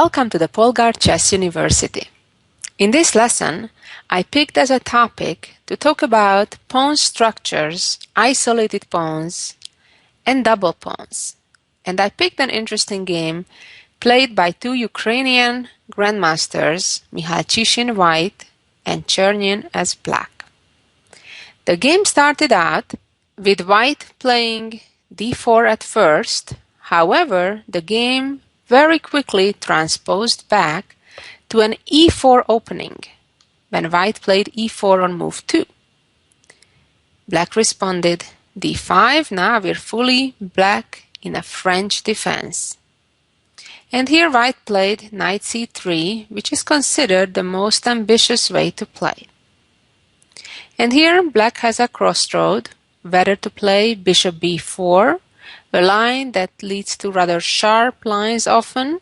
Welcome to the Polgar Chess University. In this lesson, I picked as a topic to talk about pawn structures, isolated pawns, and double pawns. And I picked an interesting game played by two Ukrainian grandmasters, Michal Chishin white and Chernin as black. The game started out with white playing d4 at first. However, the game very quickly transposed back to an e4 opening when white played e4 on move 2. Black responded d5. Now we're fully black in a French defense. And here white played knight c3, which is considered the most ambitious way to play. And here black has a crossroad, whether to play bishop b4, a line that leads to rather sharp lines often,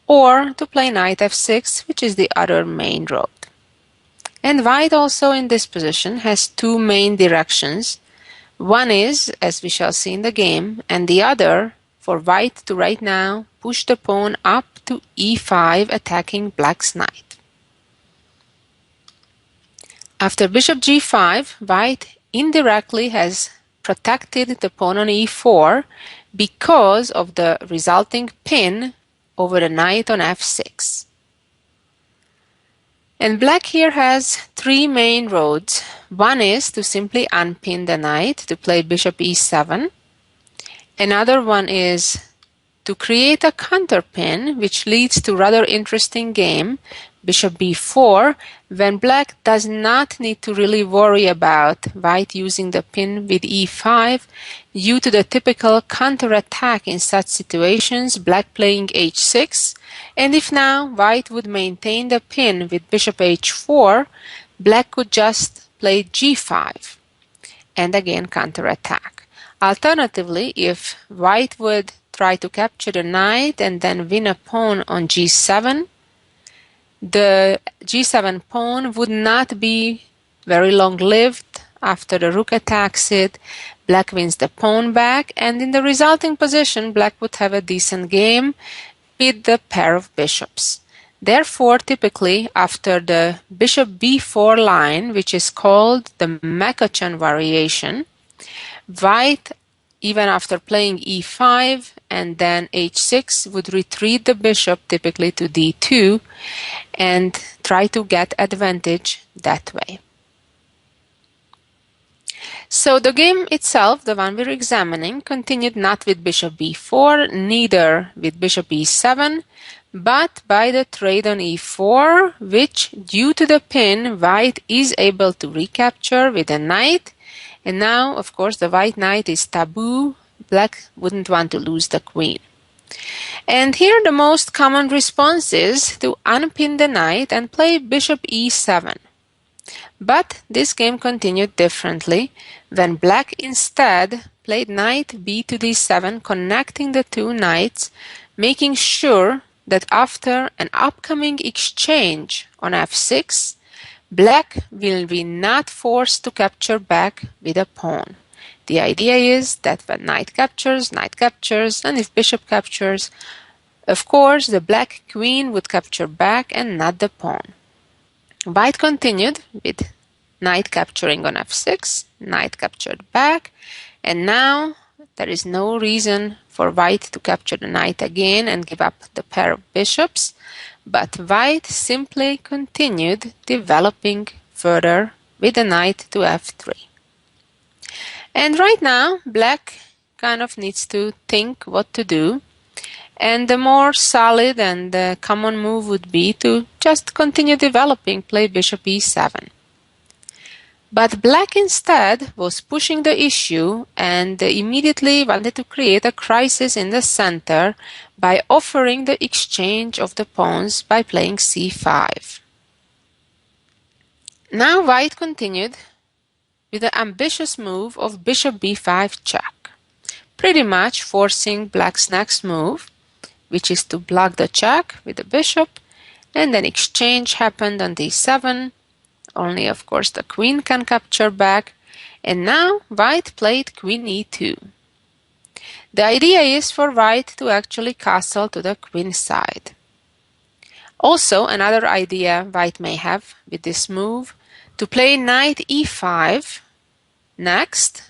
or to play knight f6, which is the other main road. And white also in this position has two main directions. One is, as we shall see in the game, and the other for white to right now push the pawn up to e5, attacking black's knight. After bishop g5, white indirectly has protected the pawn on e4 because of the resulting pin over the knight on f6. And black here has three main roads. One is to simply unpin the knight to play bishop e7. Another one is to create a counterpin, which leads to rather interesting game, bishop b4, when black does not need to really worry about white using the pin with e5 due to the typical counterattack in such situations, black playing h6, and if now white would maintain the pin with bishop h4, black could just play g5 and again counterattack. Alternatively, if white would try to capture the knight and then win a pawn on g7, the g7 pawn would not be very long-lived. After the rook attacks it, black wins the pawn back, and in the resulting position, black would have a decent game with the pair of bishops. Therefore, typically, after the bishop b4 line, which is called the McEachern variation, white, even after playing e5 and then h6, would retreat the bishop typically to d2 and try to get advantage that way. So the game itself, the one we're examining, continued not with bishop b4, neither with bishop e7, but by the trade on e4, which, due to the pin, white is able to recapture with a knight. And now, of course, the white knight is taboo. Black wouldn't want to lose the queen. And here the most common response is to unpin the knight and play bishop e7. But this game continued differently when black instead played knight b to d7, connecting the two knights, making sure that after an upcoming exchange on f6, black will be not forced to capture back with a pawn. The idea is that when knight captures, and if bishop captures, of course, the black queen would capture back and not the pawn. White continued with knight capturing on f6, knight captured back, and now there is no reason for white to capture the knight again and give up the pair of bishops, but white simply continued developing further with the knight to f3. And right now, black kind of needs to think what to do, and the more solid and the common move would be to just continue developing, play bishop e7. But black instead was pushing the issue and immediately wanted to create a crisis in the center by offering the exchange of the pawns by playing c5. Now white continued with the ambitious move of bishop b5 check, pretty much forcing black's next move, which is to block the check with the bishop, and an exchange happened on d7. Only, of course, the queen can capture back, and now white played queen e2. The idea is for white to actually castle to the queen side. Also, another idea white may have with this move, to play knight e5 next,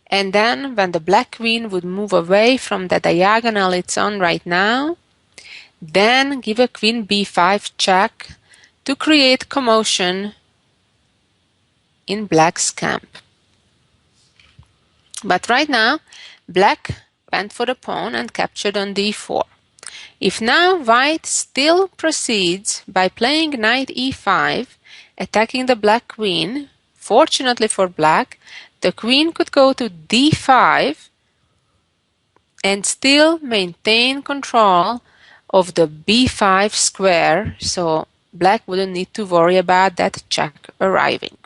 and then when the black queen would move away from the diagonal it's on right now, then give a queen b5 check to create commotion in black's camp. But right now, black went for the pawn and captured on d4. If now white still proceeds by playing knight e5, attacking the black queen, fortunately for black, the queen could go to d5 and still maintain control of the b5 square, so black wouldn't need to worry about that check arriving.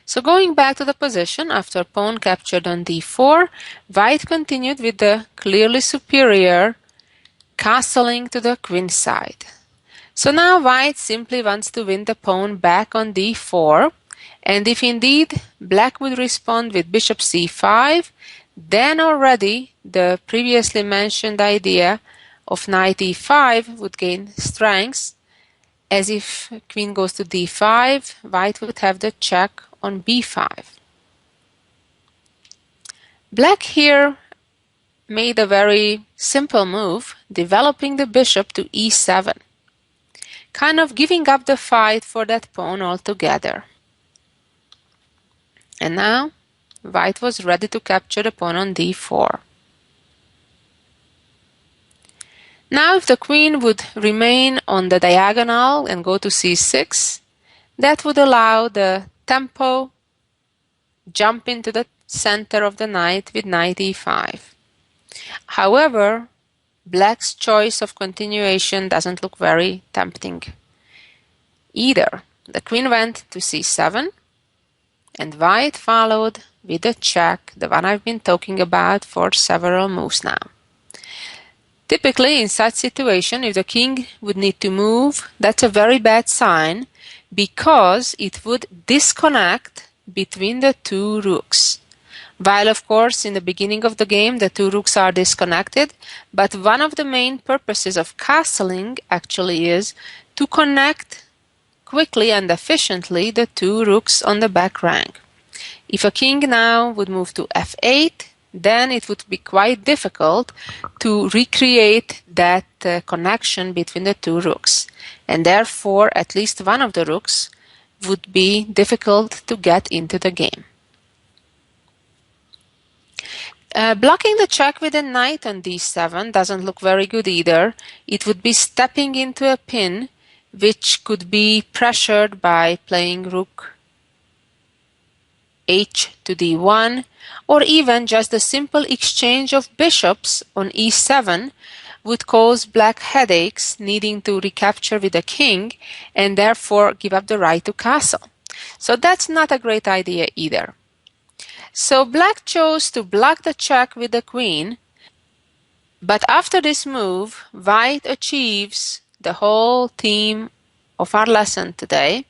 So going back to the position after pawn captured on d4, white continued with the clearly superior castling to the queen side. So now white simply wants to win the pawn back on d4, and if indeed black would respond with bishop c5, then already the previously mentioned idea of knight e5 would gain strength, as if queen goes to d5, white would have the check on b5. Black here made a very simple move, developing the bishop to e7, kind of giving up the fight for that pawn altogether. And now white was ready to capture the pawn on d4. Now if the queen would remain on the diagonal and go to c6, that would allow the tempo jump into the center of the knight with knight e5. However, black's choice of continuation doesn't look very tempting either. The queen went to c7, and white followed with a check, the one I've been talking about for several moves now. Typically, in such situation, if the king would need to move, that's a very bad sign, because it would disconnect between the two rooks. While, of course, in the beginning of the game, the two rooks are disconnected, but one of the main purposes of castling actually is to connect quickly and efficiently the two rooks on the back rank. If a king now would move to f8, then it would be quite difficult to recreate that connection between the two rooks, and therefore at least one of the rooks would be difficult to get into the game. Blocking the check with a knight on d7 doesn't look very good either. It would be stepping into a pin which could be pressured by playing rook h to d1, or even just the simple exchange of bishops on e7 would cause black headaches, needing to recapture with the king and therefore give up the right to castle. So that's not a great idea either. So black chose to block the check with the queen, but after this move, white achieves the whole theme of our lesson today,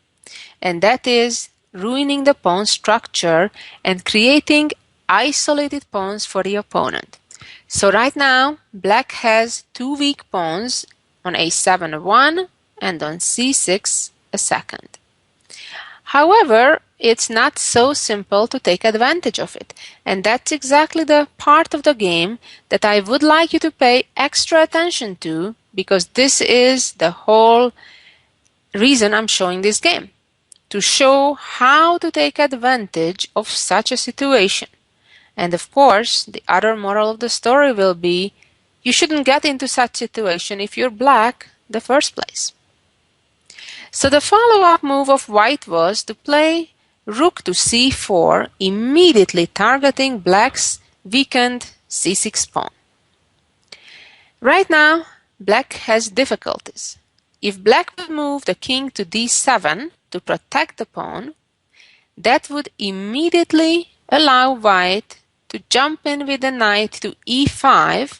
and that is ruining the pawn structure and creating isolated pawns for the opponent. So right now, black has two weak pawns on a7 one and on c6 a second. However, it's not so simple to take advantage of it, and that's exactly the part of the game that I would like you to pay extra attention to, because this is the whole reason I'm showing this game, to show how to take advantage of such a situation. And of course, the other moral of the story will be, you shouldn't get into such situation if you're black in the first place. So the follow-up move of white was to play rook to c4, immediately targeting black's weakened c6 pawn. Right now, black has difficulties. If black would move the king to d7 to protect the pawn, that would immediately allow white to jump in with the knight to e5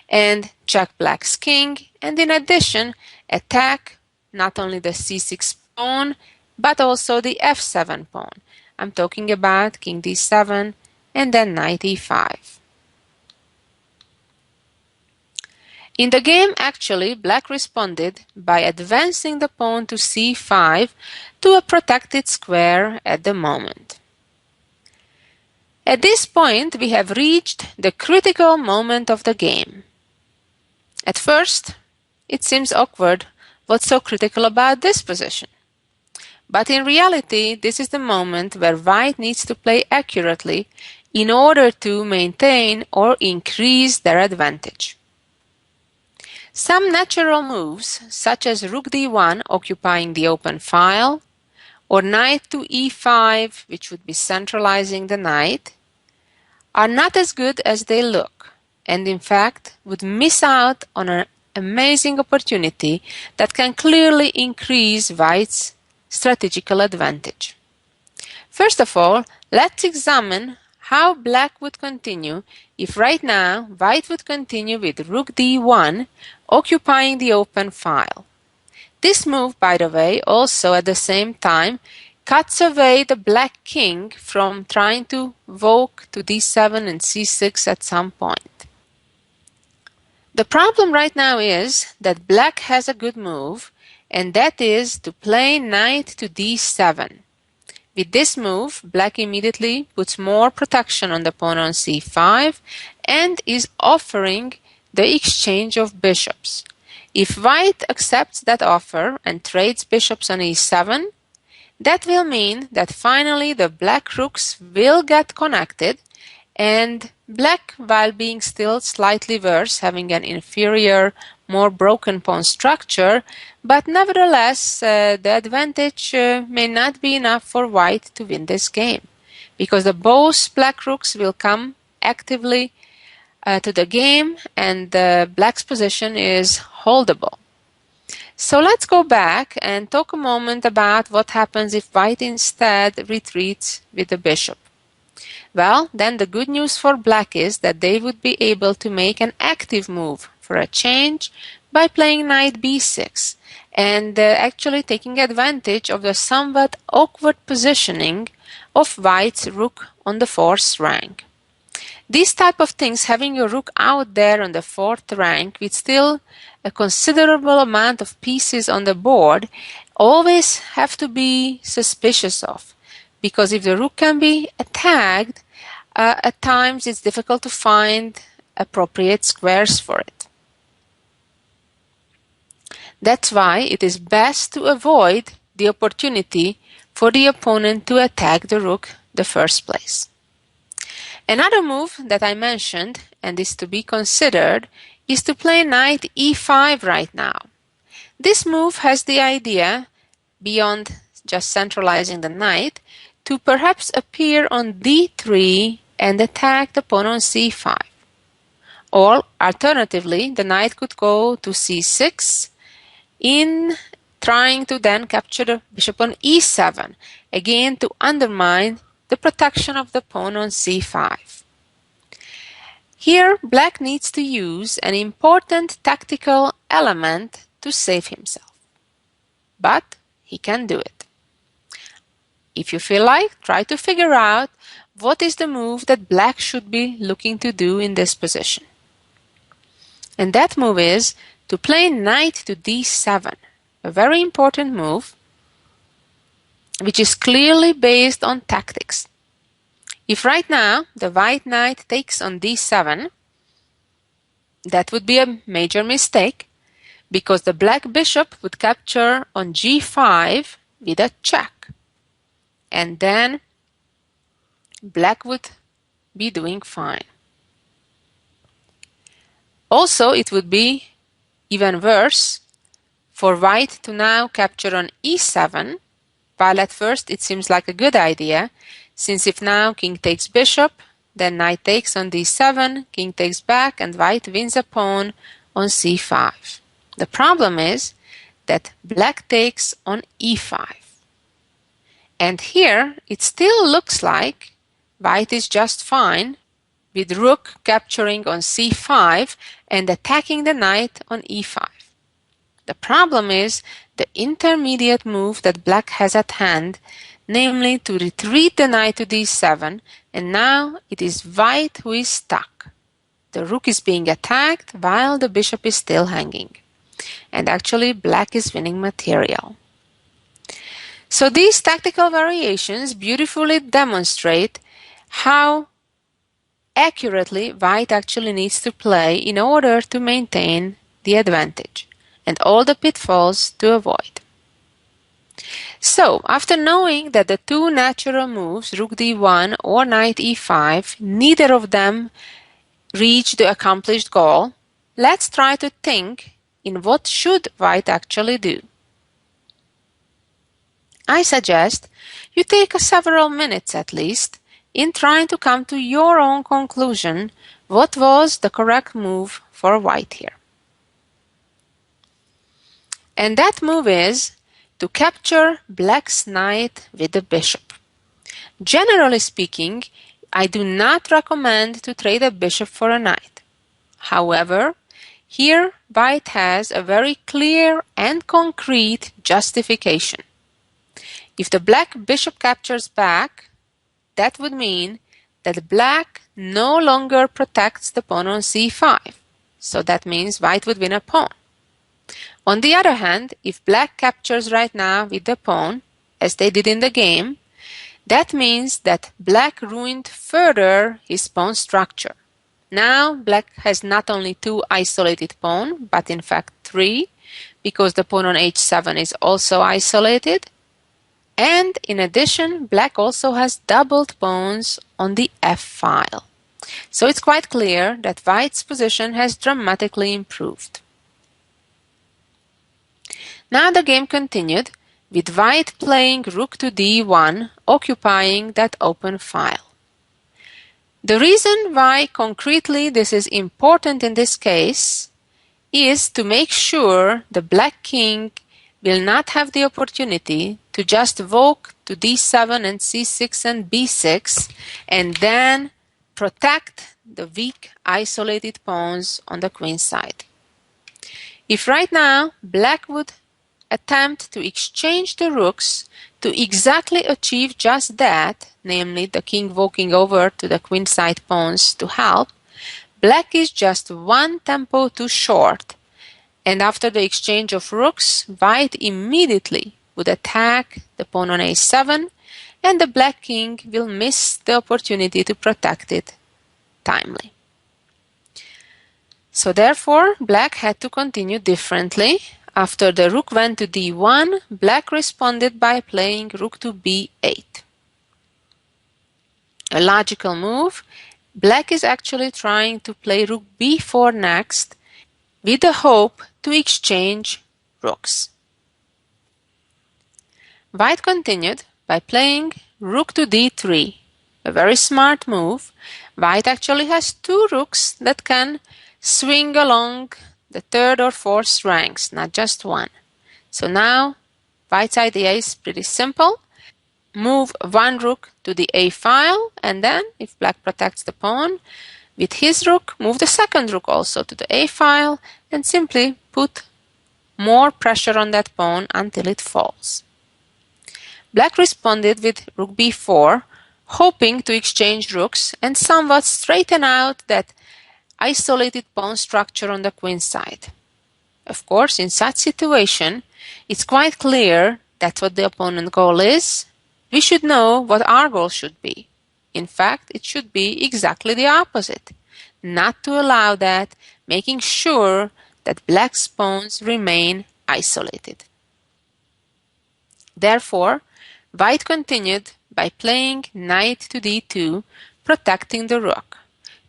and check black's king, and in addition attack not only the c6 pawn but also the f7 pawn. I'm talking about king d7 and then knight e5. In the game, actually, black responded by advancing the pawn to c5 to a protected square at the moment. At this point, we have reached the critical moment of the game. At first, it seems awkward. What's so critical about this position? But in reality, this is the moment where white needs to play accurately in order to maintain or increase their advantage. Some natural moves, such as rook d1 occupying the open file, or knight to e5, which would be centralizing the knight, are not as good as they look, and in fact would miss out on an amazing opportunity that can clearly increase white's strategical advantage. First of all, let's examine how black would continue if right now white would continue with rook d1 occupying the open file. This move, by the way, also at the same time cuts away the black king from trying to walk to d7 and c6 at some point. The problem right now is that black has a good move, and that is to play knight to d7. With this move, black immediately puts more protection on the pawn on c5 and is offering the exchange of bishops. If white accepts that offer and trades bishops on e7, that will mean that finally the black rooks will get connected, and black, while being still slightly worse, having an inferior, more broken pawn structure, but nevertheless the advantage may not be enough for white to win this game, because both black rooks will come actively to the game, and black's position is holdable. So let's go back and talk a moment about what happens if white instead retreats with the bishop. Well, then the good news for black is that they would be able to make an active move for a change by playing knight b6 and actually taking advantage of the somewhat awkward positioning of white's rook on the fourth rank. These type of things, having your rook out there on the fourth rank with still a considerable amount of pieces on the board, always have to be suspicious of, because if the rook can be attacked, at times it's difficult to find appropriate squares for it. That's why it is best to avoid the opportunity for the opponent to attack the rook the first place. Another move that I mentioned and is to be considered is to play knight e5 right now. This move has the idea, beyond just centralizing the knight, to perhaps appear on d3 and attack the pawn on c5. Or, alternatively, the knight could go to c6 in trying to then capture the bishop on e7, again to undermine the protection of the pawn on c5. Here, black needs to use an important tactical element to save himself. But he can do it. If you feel like, try to figure out what is the move that black should be looking to do in this position. And that move is to play knight to d7, a very important move which is clearly based on tactics. If right now the white knight takes on d7, that would be a major mistake, because the black bishop would capture on g5 with a check. And then black would be doing fine. Also, it would be even worse for white to now capture on e7, while at first it seems like a good idea, since if now king takes bishop, then knight takes on d7, king takes back, and white wins a pawn on c5. The problem is that black takes on e5. And here it still looks like white is just fine, with rook capturing on c5 and attacking the knight on e5. The problem is the intermediate move that black has at hand, namely to retreat the knight to d7, and now it is white who is stuck. The rook is being attacked while the bishop is still hanging. And actually, black is winning material. So these tactical variations beautifully demonstrate how accurately white actually needs to play in order to maintain the advantage and all the pitfalls to avoid. So, after knowing that the two natural moves, rook d1 or knight e5, neither of them reach the accomplished goal, let's try to think in what should white actually do. I suggest you take several minutes at least in trying to come to your own conclusion what was the correct move for white here. And that move is to capture black's knight with the bishop. Generally speaking, I do not recommend to trade a bishop for a knight. However, here white has a very clear and concrete justification. If the black bishop captures back, that would mean that black no longer protects the pawn on c5. So that means white would win a pawn. On the other hand, if black captures right now with the pawn, as they did in the game, that means that black ruined further his pawn structure. Now black has not only two isolated pawns, but in fact three, because the pawn on h7 is also isolated. And in addition, black also has doubled pawns on the f-file. So it's quite clear that white's position has dramatically improved. Now the game continued, with white playing rook to d1, occupying that open file. The reason why concretely this is important in this case is to make sure the black king will not have the opportunity to just walk to d7 and c6 and b6 and then protect the weak isolated pawns on the queen side. If right now black would attempt to exchange the rooks to exactly achieve just that, namely the king walking over to the queenside pawns to help, black is just one tempo too short, and after the exchange of rooks, white immediately would attack the pawn on a7, and the black king will miss the opportunity to protect it timely. So therefore, black had to continue differently. After the rook went to d1, black responded by playing rook to b8. A logical move, black is actually trying to play rook b4 next with the hope to exchange rooks. White continued by playing rook to d3, a very smart move. White actually has two rooks that can swing along the third or fourth ranks, not just one. So now white's idea is pretty simple. Move one rook to the a file, and then if black protects the pawn with his rook, move the second rook also to the a file and simply put more pressure on that pawn until it falls. Black responded with rook b4, hoping to exchange rooks and somewhat straighten out that isolated pawn structure on the queen side. Of course, in such situation, it's quite clear that what the opponent's goal is. We should know what our goal should be. In fact, it should be exactly the opposite. Not to allow that, making sure that black's pawns remain isolated. Therefore, white continued by playing knight to d2, protecting the rook.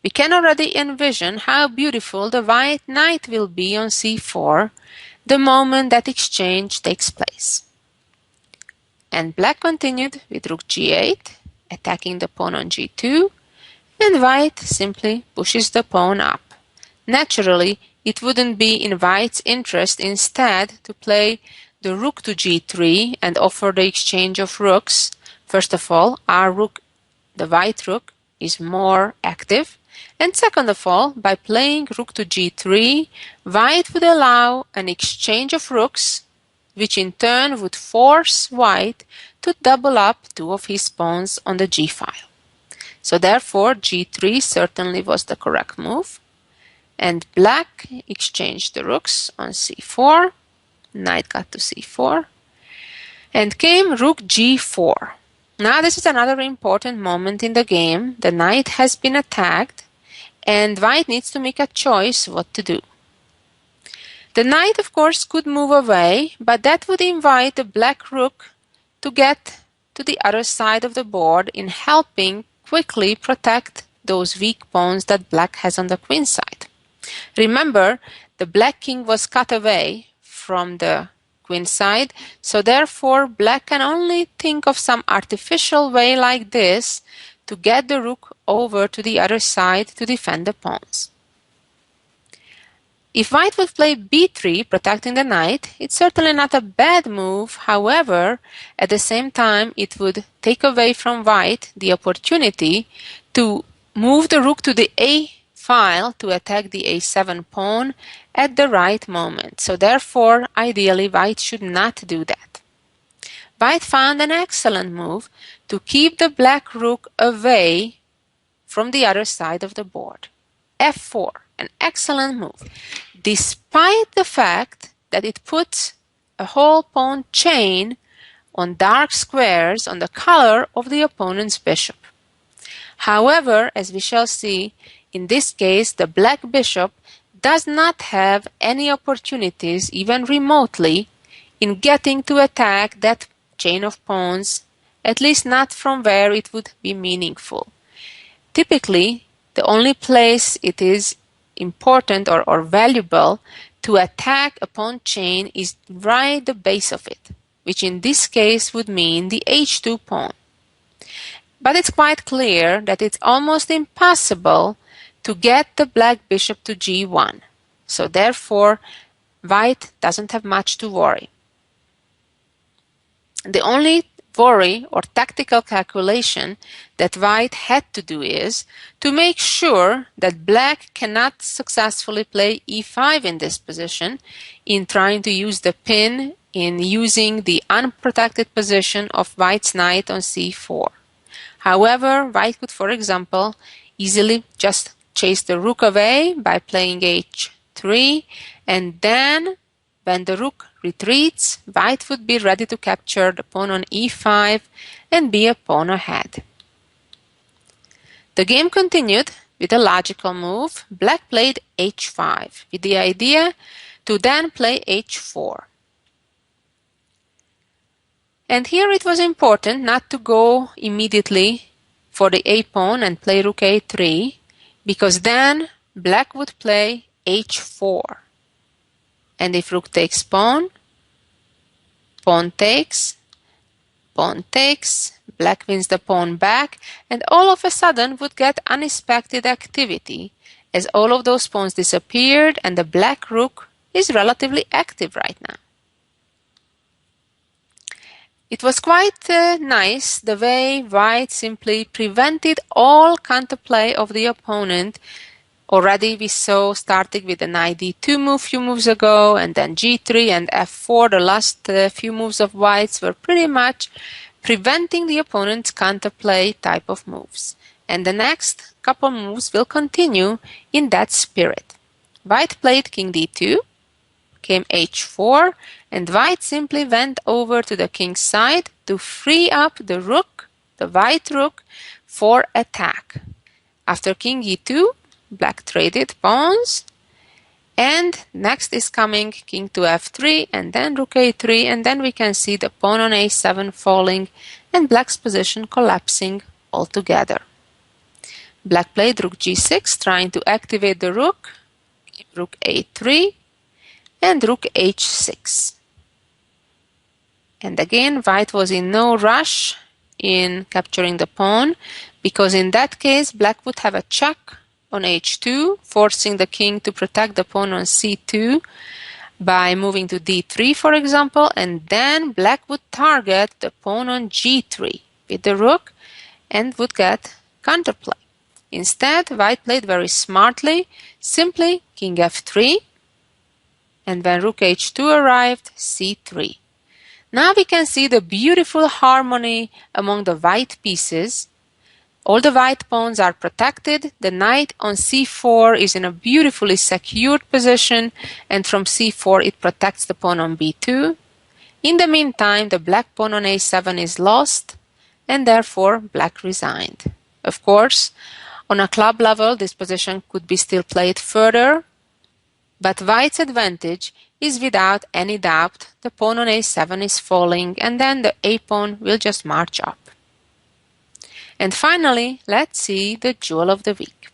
We can already envision how beautiful the white knight will be on c4 the moment that exchange takes place. And black continued with rook g8, attacking the pawn on g2, and white simply pushes the pawn up. Naturally, it wouldn't be in white's interest instead to play the rook to g3 and offer the exchange of rooks. First of all, our rook, the white rook, is more active. And second of all, by playing rook to g3, white would allow an exchange of rooks, which in turn would force white to double up two of his pawns on the g file. So therefore, g3 certainly was the correct move. and black exchanged the rooks on c4. Knight got to c4, and came rook g4. Now this is another important moment in the game. The knight has been attacked, and white needs to make a choice what to do. The knight, of course, could move away, but that would invite the black rook to get to the other side of the board in helping quickly protect those weak pawns that black has on the queen side. Remember, the black king was cut away from the queen side, so therefore black can only think of some artificial way like this to get the rook over to the other side to defend the pawns. If white would play b3, protecting the knight, it's certainly not a bad move. However, at the same time, it would take away from white the opportunity to move the rook to the a file to attack the a7 pawn at the right moment. So therefore, ideally, white should not do that. White found an excellent move to keep the black rook away from the other side of the board. f4, an excellent move, despite the fact that it puts a whole pawn chain on dark squares on the color of the opponent's bishop. However, as we shall see, in this case, the black bishop does not have any opportunities, even remotely, in getting to attack that chain of pawns, at least not from where it would be meaningful. Typically, the only place it is important or valuable to attack a pawn chain is right the base of it, which in this case would mean the h2 pawn. But it's quite clear that it's almost impossible to get the black bishop to g1. So therefore, white doesn't have much to worry. The only worry or tactical calculation that white had to do is to make sure that black cannot successfully play e5 in this position in trying to use the pin in using the unprotected position of white's knight on c4. However, white could, for example, easily just chase the rook away by playing h3, and then when the rook retreats, white would be ready to capture the pawn on e5 and be a pawn ahead. The game continued with a logical move. Black played h5 with the idea to then play h4. And here it was important not to go immediately for the a pawn and play rook a3, because then black would play h4. And if rook takes pawn, pawn takes, black wins the pawn back, and all of a sudden would get unexpected activity as all of those pawns disappeared and the black rook is relatively active right now. It was quite nice the way white simply prevented all counterplay of the opponent. Already we saw starting with the knight d2 move few moves ago, and then g3 and f4, the last few moves of white's were pretty much preventing the opponent's counterplay type of moves. And the next couple moves will continue in that spirit. White played king d2, came h4, and white simply went over to the king's side to free up the rook, the white rook, for attack. After king e2, black traded pawns, and next is coming king to f3 and then rook a3, and then we can see the pawn on a7 falling and black's position collapsing altogether. Black played rook g6, trying to activate the rook, rook a3, and rook h6. And again, white was in no rush in capturing the pawn, because in that case black would have a check on h2, forcing the king to protect the pawn on c2 by moving to d3, for example, and then black would target the pawn on g3 with the rook and would get counterplay. Instead, white played very smartly, simply king f3, and when rook h2 arrived, c3. Now we can see the beautiful harmony among the white pieces. All the white pawns are protected. The knight on c4 is in a beautifully secured position, and from c4 it protects the pawn on b2. In the meantime, the black pawn on a7 is lost, and therefore black resigned. Of course, on a club level, this position could be still played further, but white's advantage is without any doubt. The pawn on a7 is falling, and then the a-pawn will just march up. And finally, let's see the jewel of the week.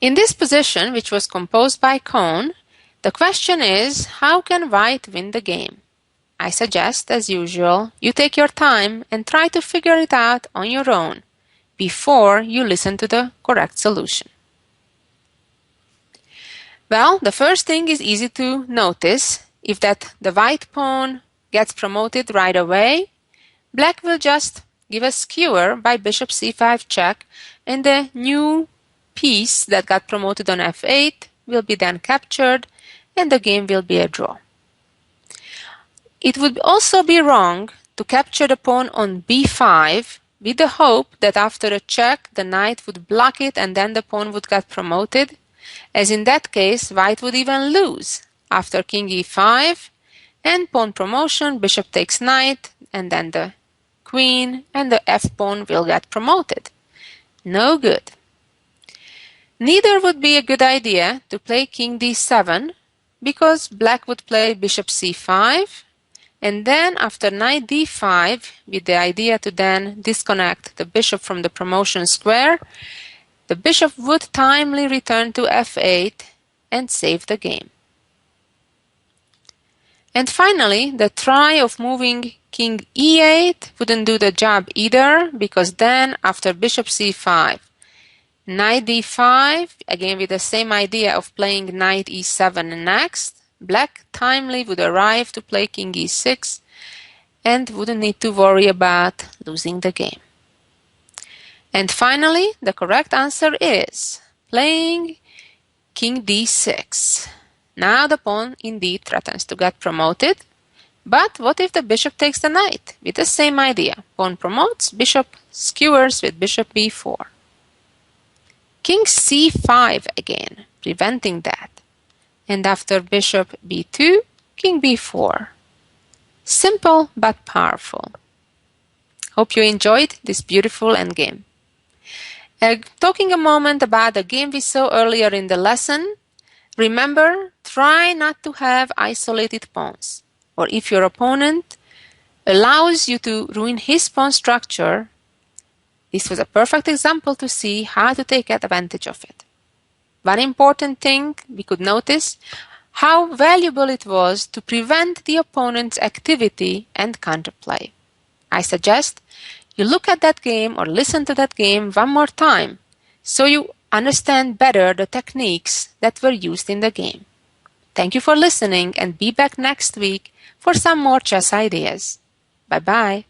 In this position, which was composed by Cohn, the question is, how can white win the game? I suggest, as usual, you take your time and try to figure it out on your own before you listen to the correct solution. Well, the first thing is easy to notice. If that the white pawn gets promoted right away, black will just give a skewer by bishop c5 check, and the new piece that got promoted on f8 will be then captured, and the game will be a draw. It would also be wrong to capture the pawn on b5 with the hope that after a check the knight would block it and then the pawn would get promoted, as in that case white would even lose after king e5 and pawn promotion, bishop takes knight, and then the queen and the f-pawn will get promoted. No good. Neither would be a good idea to play king d7, because black would play bishop c5, and then after knight d5, with the idea to then disconnect the bishop from the promotion square, the bishop would timely return to f8 and save the game. And finally, the try of moving king e8 wouldn't do the job either, because then after bishop c5, knight d5, again with the same idea of playing knight e7 next, black timely would arrive to play king e6 and wouldn't need to worry about losing the game. And finally, the correct answer is playing king d6. Now the pawn indeed threatens to get promoted, but what if the bishop takes the knight? With the same idea, pawn promotes, bishop skewers with bishop b4. King c5 again, preventing that. And after bishop b2, king b4. Simple but powerful. Hope you enjoyed this beautiful endgame. Talking a moment about the game we saw earlier in the lesson, remember, try not to have isolated pawns, or if your opponent allows you to ruin his pawn structure, this was a perfect example to see how to take advantage of it. One important thing we could notice, how valuable it was to prevent the opponent's activity and counterplay. I suggest you look at that game or listen to that game one more time so you understand better the techniques that were used in the game. Thank you for listening, and be back next week for some more chess ideas. Bye-bye.